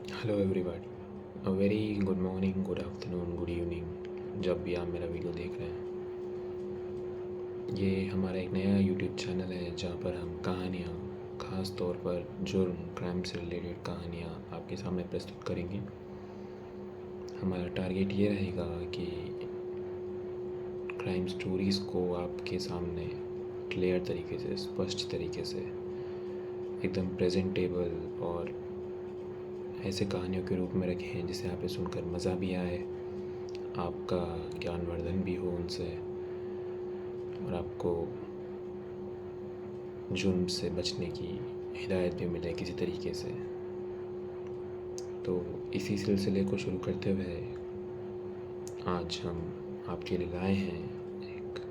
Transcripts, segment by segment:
Hello everybody. Very good morning, good afternoon, good evening, जब भी आप मेरा वीडियो देख रहे हैं। ये हमारा एक नया यूट्यूब चैनल है जहाँ पर हम कहानियाँ, ख़ास तौर पर जुर्म, क्राइम से रिलेटेड कहानियाँ आपके सामने प्रस्तुत करेंगे। हमारा टारगेट ये रहेगा कि क्राइम स्टोरीज़ को आपके सामने क्लियर तरीके से, स्पष्ट तरीके से, एकदम प्रेजेंटेबल और ऐसे कहानियों के रूप में रखें जिसे आप सुनकर मज़ा भी आए, आपका ज्ञानवर्धन भी हो उनसे, और आपको जुर्म से बचने की हिदायत भी मिले किसी तरीके से। तो इसी सिलसिले को शुरू करते हुए आज हम आपके लिए लाए हैं एक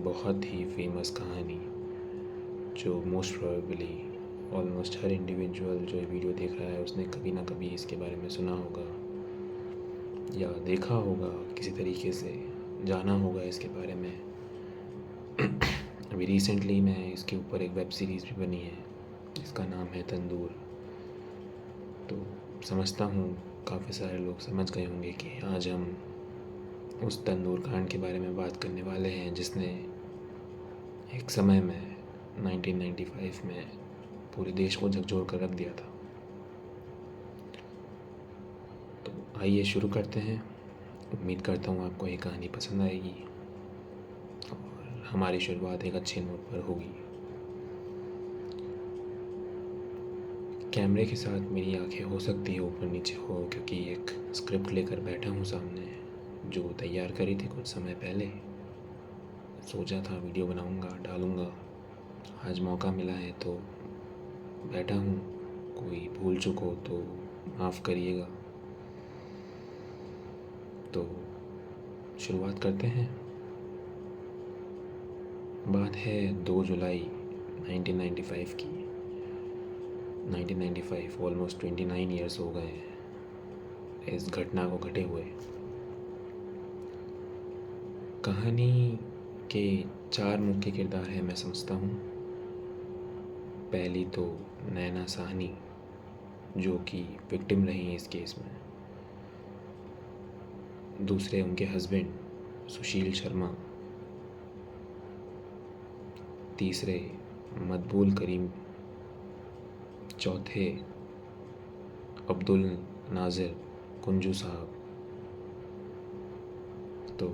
बहुत ही फेमस कहानी जो मोस्ट प्रोबेबली ऑलमोस्ट हर इंडिविजुअल जो ये वीडियो देख रहा है उसने कभी ना कभी इसके बारे में सुना होगा या देखा होगा, किसी तरीके से जाना होगा इसके बारे में। अभी रिसेंटली में इसके ऊपर एक वेब सीरीज़ भी बनी है जिसका नाम है तंदूर। तो समझता हूँ काफ़ी सारे लोग समझ गए होंगे कि आज हम उस तंदूर कांड के बारे में बात करने वाले हैं जिसने एक समय में 1995 में पूरे देश को झकझोर कर रख दिया था। तो आइए शुरू करते हैं। उम्मीद करता हूँ आपको ये कहानी पसंद आएगी और हमारी शुरुआत एक अच्छे नोट पर होगी। कैमरे के साथ मेरी आंखें हो सकती है ऊपर नीचे हो, क्योंकि एक स्क्रिप्ट लेकर बैठा हूँ सामने जो तैयार करी थी कुछ समय पहले। सोचा था वीडियो बनाऊँगा, डालूँगा। आज मौका मिला है तो बैठा हूँ। कोई भूल चूक हो तो माफ़ करिएगा। तो शुरुआत करते हैं। बात है 2 जुलाई 1995 की। 1995 ऑलमोस्ट 29 ईयर्स हो गए हैं इस घटना को घटे हुए। कहानी के 4 मुख्य किरदार हैं मैं समझता हूँ। पहली तो नैना साहनी जो कि विक्टिम रही इस केस में। दूसरे उनके हस्बैंड सुशील शर्मा। तीसरे मकबूल करीम। चौथे अब्दुल नाज़िर कुंजू साहब। तो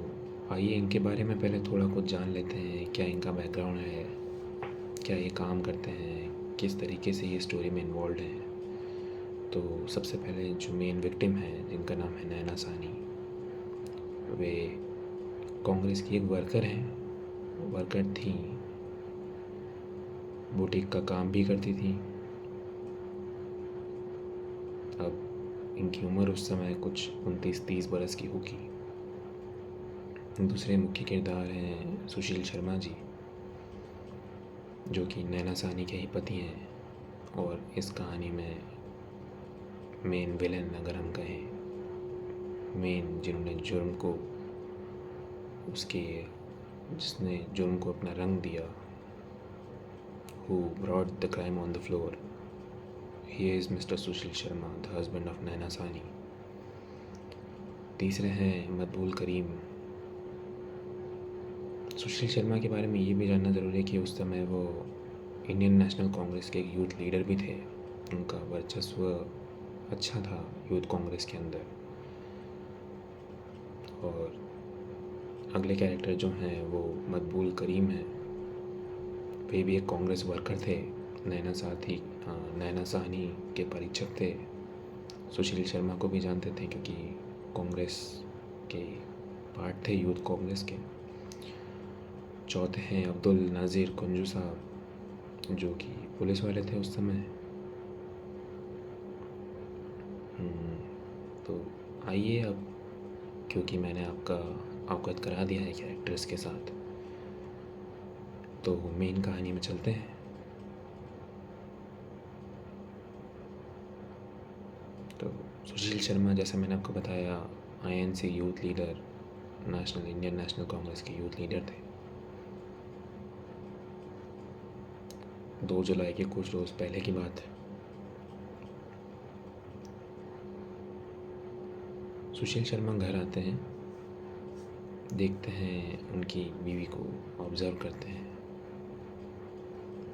आइए इनके बारे में पहले थोड़ा कुछ जान लेते हैं। क्या इनका बैकग्राउंड है, क्या ये काम करते हैं, किस तरीके से ये स्टोरी में इन्वॉल्व हैं। तो सबसे पहले जो मेन विक्टिम है जिनका नाम है नैना साहनी, वे कांग्रेस की एक वर्कर हैं, वर्कर थी, बुटीक का काम भी करती थी। अब इनकी उम्र उस समय कुछ 29-30 बरस की होगी। दूसरे मुख्य किरदार हैं सुशील शर्मा जी जो कि नैना साहनी के ही पति हैं और इस कहानी में मेन विलन अगर हम कहें, मेन जिन्होंने जुर्म को उसके जिसने जुर्म को अपना रंग दिया, who brought the crime on the floor, he is Mr. Sushil Sharma, the husband of नैना साहनी। तीसरे हैं मकबूल करीम। सुशील शर्मा के बारे में ये भी जानना ज़रूरी है कि उस समय वो इंडियन नेशनल कांग्रेस के एक यूथ लीडर भी थे। उनका वर्चस्व अच्छा था यूथ कांग्रेस के अंदर। और अगले कैरेक्टर जो हैं वो मकबूल करीम हैं। वे भी एक कांग्रेस वर्कर थे, नैना साहनी के परीक्षक थे। सुशील शर्मा को भी जानते थे क्योंकि कांग्रेस के पार्ट थे, यूथ कांग्रेस के। चौथे हैं अब्दुल नाज़िर कुंजू साहब जो कि पुलिस वाले थे उस समय। तो आइए अब, क्योंकि मैंने आपका अवगत करा दिया है कैरेक्टर्स के साथ, तो मेन कहानी में चलते हैं। तो सुशील शर्मा, जैसे मैंने आपको बताया, INC youth leader, Indian national Congress के यूथ लीडर थे। 2 जुलाई के कुछ रोज़ पहले की बात है। सुशील शर्मा घर आते हैं, देखते हैं उनकी बीवी को, ऑब्ज़र्व करते हैं,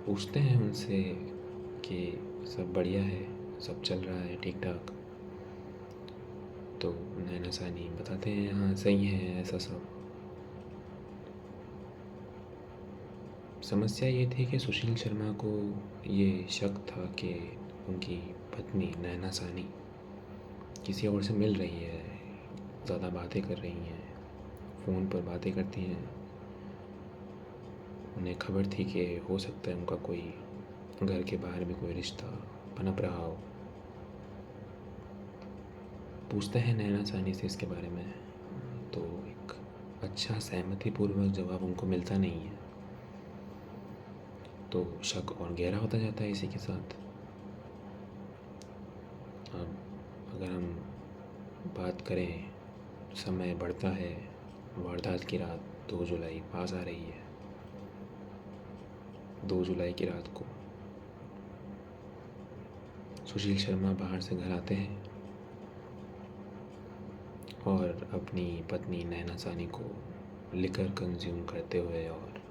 पूछते हैं उनसे कि सब बढ़िया है, सब चल रहा है ठीक ठाक। तो नैना सानी बताते हैं हाँ सही है, ऐसा सब। समस्या ये थी कि सुशील शर्मा को ये शक था कि उनकी पत्नी नैना सानी किसी और से मिल रही है, ज़्यादा बातें कर रही हैं, फ़ोन पर बातें करती हैं। उन्हें खबर थी कि हो सकता है उनका कोई घर के बाहर भी कोई रिश्ता पनप रहा हो। पूछते हैं नैना सानी से इसके बारे में, तो एक अच्छा सहमतिपूर्वक जवाब उनको मिलता नहीं है। तो शक और गहरा होता जाता है इसी के साथ। अब अगर हम बात करें, समय बढ़ता है, वारदात की रात 2 जुलाई पास आ रही है। 2 जुलाई की रात को सुशील शर्मा बाहर से घर आते हैं और अपनी पत्नी नैना सानी को लिकर कंज्यूम करते हुए और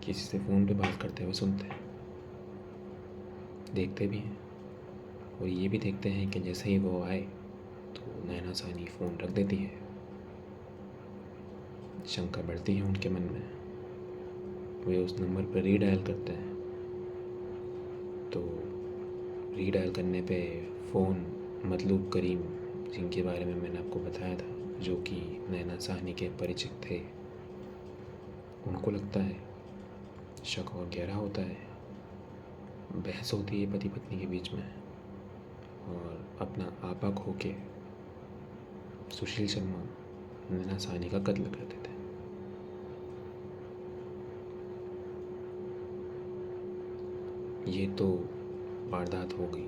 किसी से फ़ोन पे बात करते हुए सुनते हैं, देखते भी हैं। और ये भी देखते हैं कि जैसे ही वो आए तो नैना सानी फ़ोन रख देती है। शंका बढ़ती है उनके मन में। वे उस नंबर पर रीडायल करते हैं, तो रीडायल करने पे फ़ोन मतलूब करीम, जिनके बारे में मैंने आपको बताया था, जो कि नैना साहनी के परिचित थे, उनको लगता है। शक और गहरा होता है, बहस होती है पति पत्नी के बीच में, और अपना आपा खो के सुशील शर्मा नैना साहनी का कत्ल कर देते हैं। ये तो वारदात हो गई,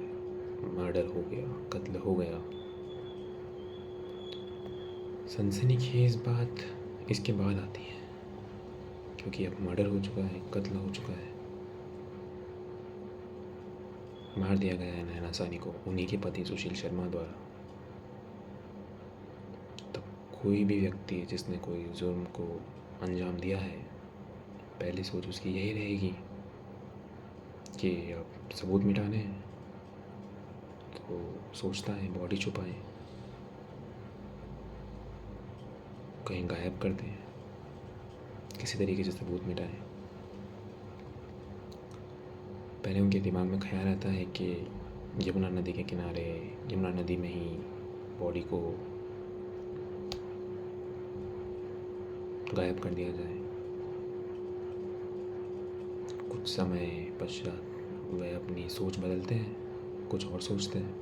मर्डर हो गया, कत्ल हो गया। सनसनीखेज बात इसके बाद आती है, क्योंकि अब मर्डर हो चुका है, कत्ल हो चुका है, मार दिया गया है नैना साहनी को उन्हीं के पति सुशील शर्मा द्वारा। तो कोई भी व्यक्ति जिसने कोई जुर्म को अंजाम दिया है, पहली सोच उसकी यही रहेगी कि अब सबूत मिटाने हैं। तो सोचता है बॉडी छुपाएं, कहीं गायब कर दें, किसी तरीके से सबूत मिटाएं। पहले उनके दिमाग में ख्याल आता है कि यमुना नदी के किनारे, यमुना नदी में ही बॉडी को गायब कर दिया जाए। कुछ समय पश्चात वे अपनी सोच बदलते हैं, कुछ और सोचते हैं।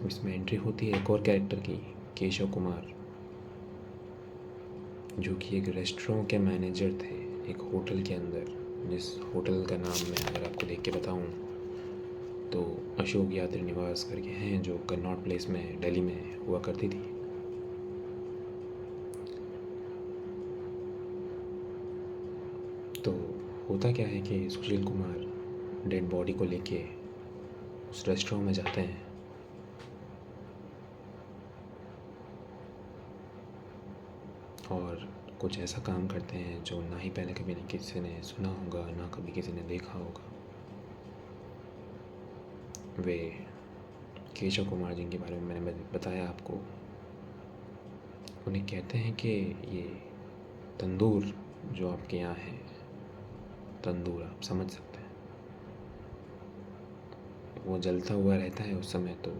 इसमें एंट्री होती है एक और कैरेक्टर की, केशव कुमार, जो कि एक रेस्टोरेंट के मैनेजर थे एक होटल के अंदर, जिस होटल का नाम मैं अगर आपको देख के बताऊं तो अशोक यात्री निवास करके हैं, जो कन्नॉट प्लेस में दिल्ली में हुआ करती थी। तो होता क्या है कि सुशील कुमार डेड बॉडी को लेके उस रेस्टोरेंट में जाते हैं और कुछ ऐसा काम करते हैं जो ना ही पहले कभी किसी ने सुना होगा, ना कभी किसी ने देखा होगा। वे केशव कुमार जिनके बारे में मैंने बताया आपको, उन्हें कहते हैं कि ये तंदूर जो आपके यहाँ है, तंदूर आप समझ सकते हैं, वो जलता हुआ रहता है उस समय। तो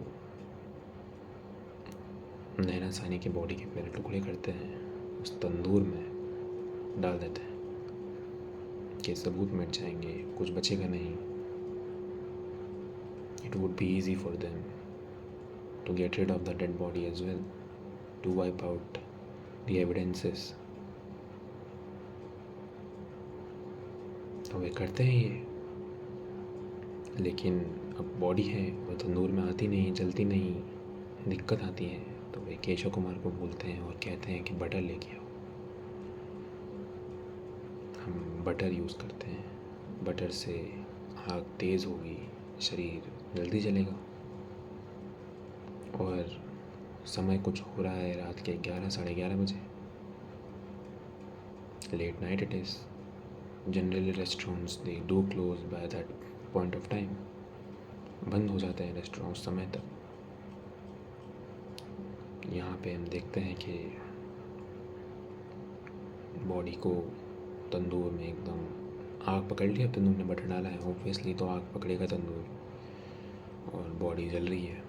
नैना साहनी की बॉडी के पहले टुकड़े करते हैं, उस तंदूर में डाल देते हैं कि सबूत मिट जाएंगे, कुछ बचेगा नहीं। It would be easy for them to get rid of the dead body as well, to wipe out the evidences. तो वे करते हैं ये, लेकिन अब बॉडी है वो तंदूर में आती नहीं, जलती नहीं, दिक्कत आती है। तो वे केशव कुमार को बोलते हैं और कहते हैं कि बटर लेके आओ, हम बटर यूज़ करते हैं, बटर से आग तेज़ होगी, शरीर जल्दी जलेगा। और समय कुछ हो रहा है रात के 11 साढ़े 11 बजे। Late night it is. Generally restaurants they do close by that point of time. बंद हो जाते हैं रेस्टोरेंट उस समय तक। यहाँ पे हम देखते हैं कि बॉडी को तंदूर में एकदम आग पकड़ लिया। तंदूर ने बटन डाला है, ऑब्वियसली तो आग पकड़ेगा तंदूर, और बॉडी जल रही है।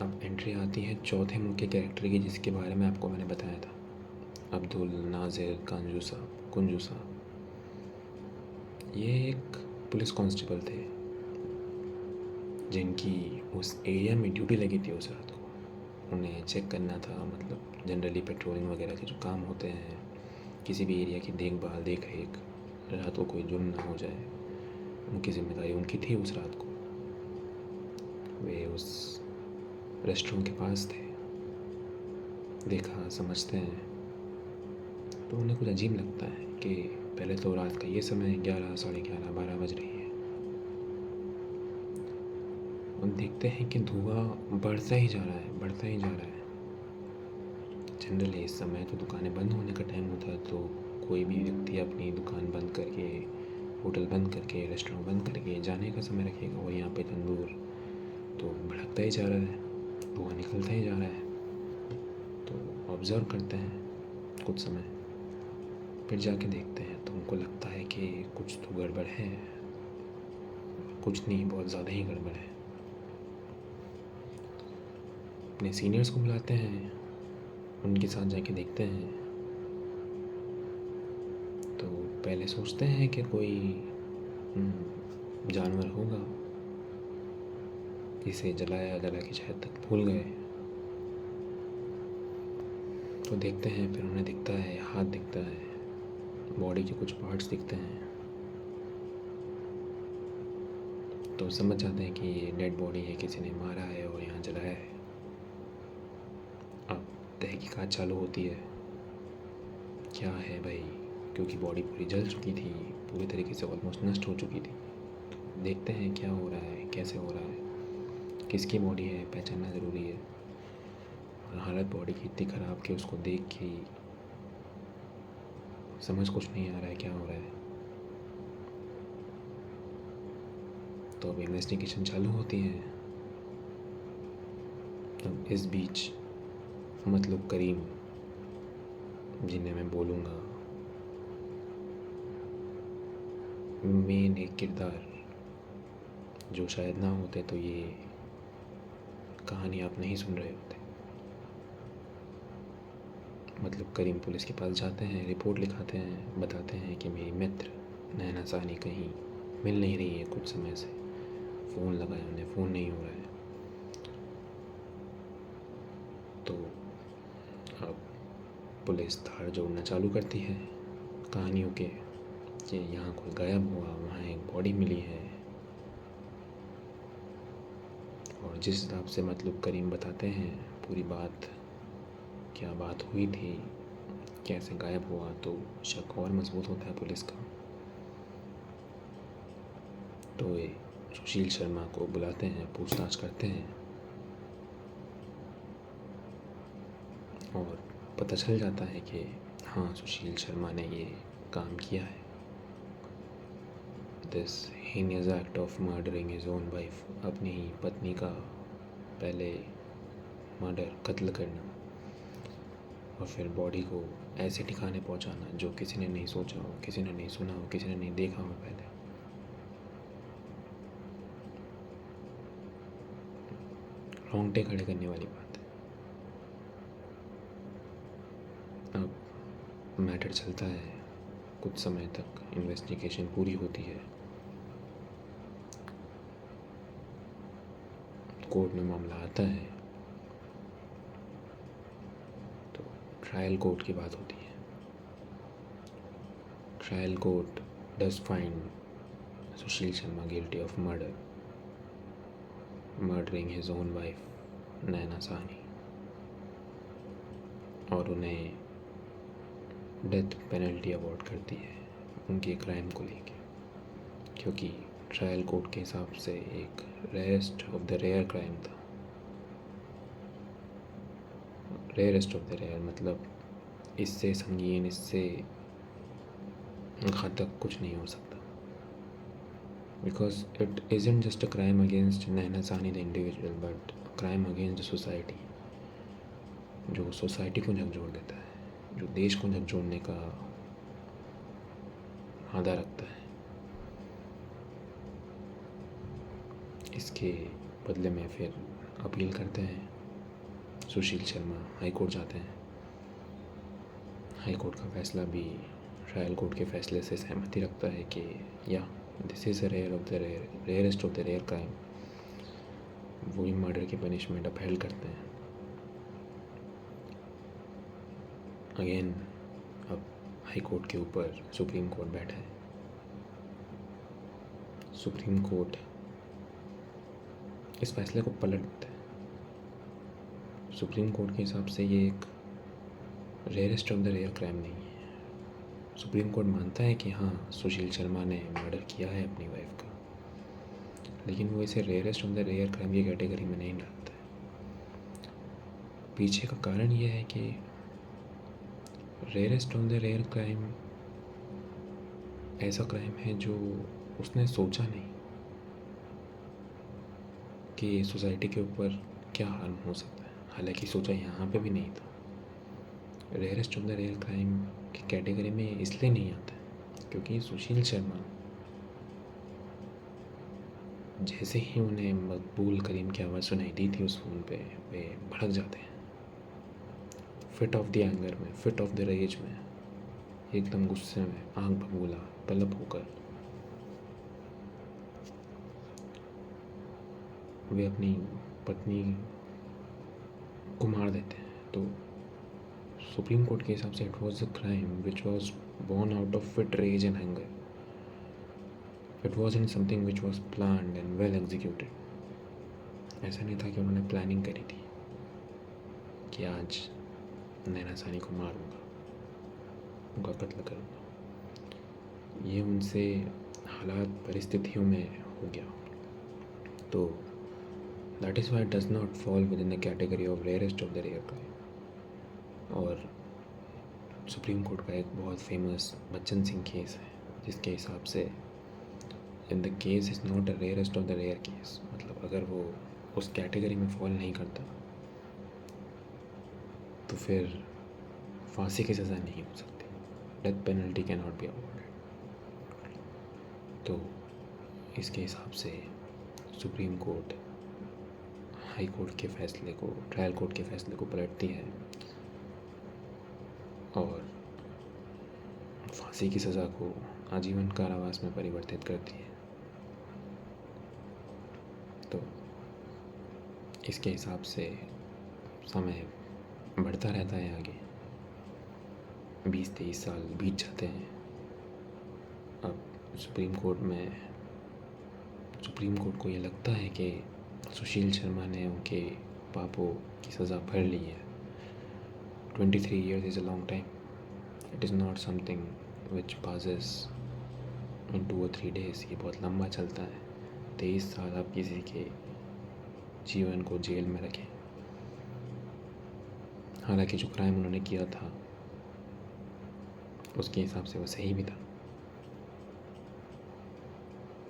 अब एंट्री आती है चौथे मुख्य कैरेक्टर की, जिसके बारे में आपको मैंने बताया था, अब्दुल नाजिर कुंजू साहब। ये एक पुलिस कांस्टेबल थे जिनकी उस एरिया में ड्यूटी लगी थी उस रात को। उन्हें चेक करना था, मतलब जनरली पेट्रोलिंग वगैरह के जो काम होते हैं, किसी भी एरिया की देखभाल देख रेख, रात को कोई जुर्म ना हो जाए, उनकी जिम्मेदारी उनकी थी उस रात को। वे उस रेस्टोरेंट के पास थे। देखा, समझते हैं तो उन्हें कुछ अजीब लगता है कि पहले तो रात का ये समय 11 साढ़े 11 12 बज रही है। और देखते हैं कि धुआं बढ़ता ही जा रहा है। जनरली इस समय तो दुकानें बंद होने का टाइम होता है, तो कोई भी व्यक्ति अपनी दुकान बंद करके, होटल बंद करके, रेस्टोरेंट बंद करके जाने का समय रखेगा। और यहाँ पे तंदूर तो भड़कता ही जा रहा है, धुआं निकलता ही जा रहा है। तो ऑब्ज़र्व करते हैं कुछ समय, फिर जाके देखते हैं तो उनको लगता है कि कुछ तो गड़बड़ है। कुछ नहीं, बहुत ज़्यादा ही गड़बड़ है। अपने सीनियर्स को बुलाते हैं, उनके साथ जाके देखते हैं तो पहले सोचते हैं कि कोई जानवर होगा, इसे जला के शायद तक भूल गए। तो देखते हैं, फिर उन्हें दिखता है, हाथ दिखता है, बॉडी के कुछ पार्ट्स दिखते हैं। तो समझ जाते हैं कि ये डेड बॉडी है, किसी ने मारा है और यहाँ जलाया है। अब तहकीकात चालू होती है, क्या है भाई, क्योंकि बॉडी पूरी जल चुकी थी, पूरी तरीके से ऑलमोस्ट नष्ट हो चुकी थी। तो देखते हैं क्या हो रहा है, कैसे हो रहा है, किसकी बॉडी है, पहचानना ज़रूरी है। और हालत बॉडी की इतनी ख़राब कि उसको देख के समझ कुछ नहीं आ रहा है क्या हो रहा है। तो अब इन्वेस्टिगेशन चालू होती है। अब इस बीच मतलब करीम, जिन्हें मैं बोलूँगा मेन एक किरदार, जो शायद ना होते तो ये कहानी आप नहीं सुन रहे होते। मतलब करीम पुलिस के पास जाते हैं, रिपोर्ट लिखाते हैं, बताते हैं कि मेरी मित्र नैना सानी कहीं मिल नहीं रही है कुछ समय से। फ़ोन लगाया उन्हें, फ़ोन नहीं हो रहा है। तो अब पुलिस धार जोड़ना चालू करती है कहानियों के, कि यहाँ कोई गायब हुआ, वहाँ एक बॉडी मिली है। और जिस हिसाब से मतलब करीम बताते हैं पूरी बात, क्या बात हुई थी, कैसे गायब हुआ, तो शक और मजबूत होता है पुलिस का। तो ये सुशील शर्मा को बुलाते हैं, पूछताछ करते हैं और पता चल जाता है कि हाँ, सुशील शर्मा ने ये काम किया है। This heinous act of murdering his own wife, अपनी ही पत्नी का पहले मर्डर, कत्ल करना, और फिर बॉडी को ऐसे ठिकाने पहुंचाना जो किसी ने नहीं सोचा हो, किसी ने नहीं सुना हो, किसी ने नहीं देखा हो पहले। रोंगटे खड़े करने वाली बात है। अब मैटर चलता है कुछ समय तक, इन्वेस्टिगेशन पूरी होती है, कोर्ट में मामला आता है, तो ट्रायल कोर्ट की बात होती है। Trial court does find Sushil Sharma guilty of murdering his own wife Naina Sahni, और उन्हें डेथ पेनल्टी अवॉर्ड करती है उनके क्राइम को लेके, क्योंकि ट्रायल कोर्ट के हिसाब से एक rarest of the rare crime था। रेयरेस्ट ऑफ द रेयर, मतलब इससे संगीन, इससे घातक कुछ नहीं हो सकता। Because it isn't just a crime against Naina Sahni the individual, but crime against the society, जो सोसाइटी को झकझोर देता है, जो देश को झकझोरने का आदा रखता है। इसके बदले में फिर अपील करते हैं, सुशील शर्मा हाई कोर्ट जाते हैं। हाई कोर्ट का फैसला भी ट्रायल कोर्ट के फैसले से सहमति रखता है कि या this is a rare of the rare, rarest of the rare crime. वो भी मर्डर की पनिशमेंट अपहेल्ड करते हैं। अगेन अब हाई कोर्ट के ऊपर सुप्रीम कोर्ट बैठा है। सुप्रीम कोर्ट इस फैसले को पलट देता है। सुप्रीम कोर्ट के हिसाब से ये एक rarest of the rare crime नहीं है। सुप्रीम कोर्ट मानता है कि हाँ, सुशील शर्मा ने मर्डर किया है अपनी वाइफ का, लेकिन वो इसे rarest of the rare crime की कैटेगरी में नहीं डालता है। पीछे का कारण ये है कि rarest of the rare crime ऐसा क्राइम है जो उसने सोचा नहीं कि सोसाइटी के ऊपर क्या हार्म हो सकता है, हालांकि सोचा यहाँ पे भी नहीं था। Rarest of the rare crime की कैटेगरी में इसलिए नहीं आता है क्योंकि सुशील शर्मा जैसे ही उन्हें मकबूल करीम की आवाज़ सुनाई दी थी उस फ़ोन पे, वे भड़क जाते हैं, फिट ऑफ द एंगर में, फिट ऑफ द रेज में, एकदम गुस्से में, आँख भगोला, तलब होकर वे अपनी पत्नी को मार देते हैं। तो सुप्रीम कोर्ट के हिसाब से it was a crime which was born out of fit rage and anger. It wasn't something which was planned and well executed. ऐसा नहीं था कि उन्होंने प्लानिंग करी थी कि आज नैना सानी को मारूंगा, उनका कत्ल करूंगा। ये उनसे हालात परिस्थितियों में हो गया। तो that is why it does not fall within the category of rarest of the rare crime. और सुप्रीम कोर्ट का एक बहुत फेमस बच्चन सिंह केस है जिसके हिसाब से in the case is not a rarest of the rare case, मतलब अगर वो उस कैटेगरी में फॉल नहीं करता तो फिर फांसी की सज़ा नहीं हो सकती, death penalty can not be awarded. तो इसके हिसाब से सुप्रीम कोर्ट हाई कोर्ट के फैसले को, ट्रायल कोर्ट के फैसले को पलटती है और फांसी की सज़ा को आजीवन कारावास में परिवर्तित करती है। तो इसके हिसाब से समय बढ़ता रहता है आगे, 20-23 साल बीत जाते हैं। अब सुप्रीम कोर्ट को ये लगता है कि सुशील शर्मा ने उनके पापों की सज़ा भर ली है। 23 years is a long time. It is not something which passes in 2 or 3 days. ये बहुत लंबा चलता है। 23 साल आप किसी के जीवन को जेल में रखें। हालांकि जो क्राइम उन्होंने किया था उसके हिसाब से वो सही भी था,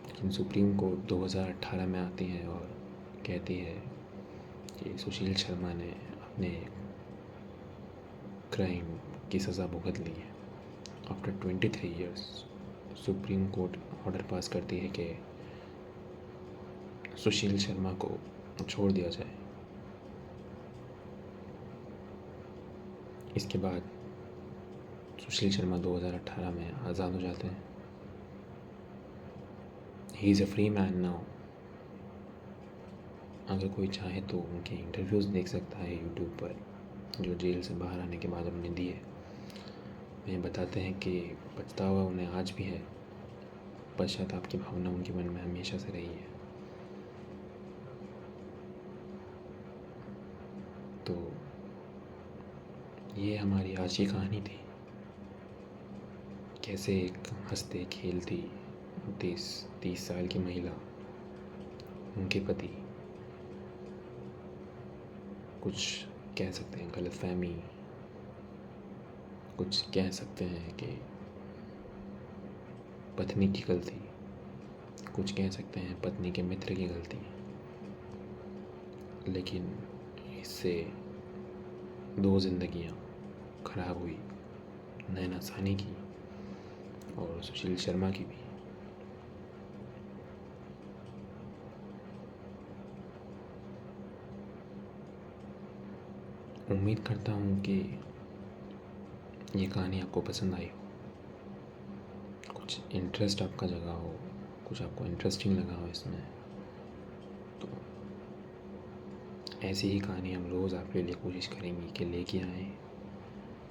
लेकिन सुप्रीम कोर्ट 2018 में आती है और कहती है कि सुशील शर्मा ने अपने क्राइम की सज़ा भुगत ली है। After 23 years supreme court order pass करती है कि सुशील शर्मा को छोड़ दिया जाए। इसके बाद सुशील शर्मा 2018 में आज़ाद हो जाते हैं। He is a free man now. अगर कोई चाहे तो उनके इंटरव्यूज़ देख सकता है यूट्यूब पर, जो जेल से बाहर आने के बाद उन्होंने दिए। वे बताते हैं कि पछतावा उन्हें आज भी है, पश्चाताप की भावना उनके मन में हमेशा से रही है। तो ये हमारी आज की कहानी थी, कैसे एक हंसते खेलती 30 साल की महिला, उनके पति कुछ कह सकते हैं गलतफहमी, कुछ कह सकते हैं कि पत्नी की गलती, कुछ कह सकते हैं पत्नी के मित्र की गलती, लेकिन इससे 2 ज़िंदगियाँ खराब हुई, नैना सानी की और सुशील शर्मा की भी। उम्मीद करता हूँ कि ये कहानी आपको पसंद आई हो, कुछ इंटरेस्ट आपका जगा हो, कुछ आपको इंटरेस्टिंग लगा हो इसमें। तो ऐसी ही कहानी हम रोज़ आपके लिए कोशिश करेंगे कि लेके आएँ,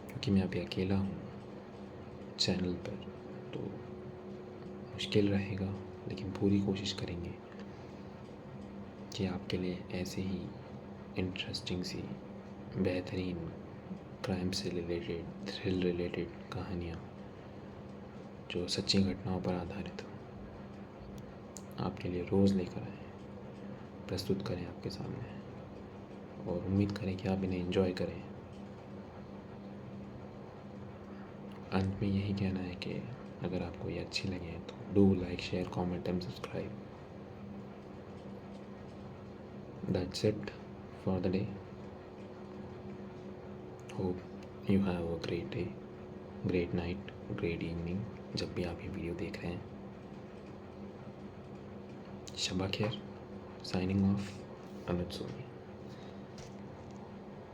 क्योंकि मैं अभी अकेला हूँ चैनल पर, तो मुश्किल रहेगा, लेकिन पूरी कोशिश करेंगे कि आपके लिए ऐसे ही इंटरेस्टिंग सी, बेहतरीन क्राइम से रिलेटेड, थ्रिल रिलेटेड कहानियाँ जो सच्ची घटनाओं पर आधारित हो, आपके लिए रोज़ लेकर आएँ, प्रस्तुत करें आपके सामने, और उम्मीद करें कि आप इन्हें एंजॉय करें। अंत में यही कहना है कि अगर आपको ये अच्छी लगे तो do like, share, comment and subscribe. That's it for the day. Hope you have a great day, great night, great evening जब भी आप ये वीडियो देख रहे हैं। शबा खैर, साइनिंग ऑफ, अनुज सोनी।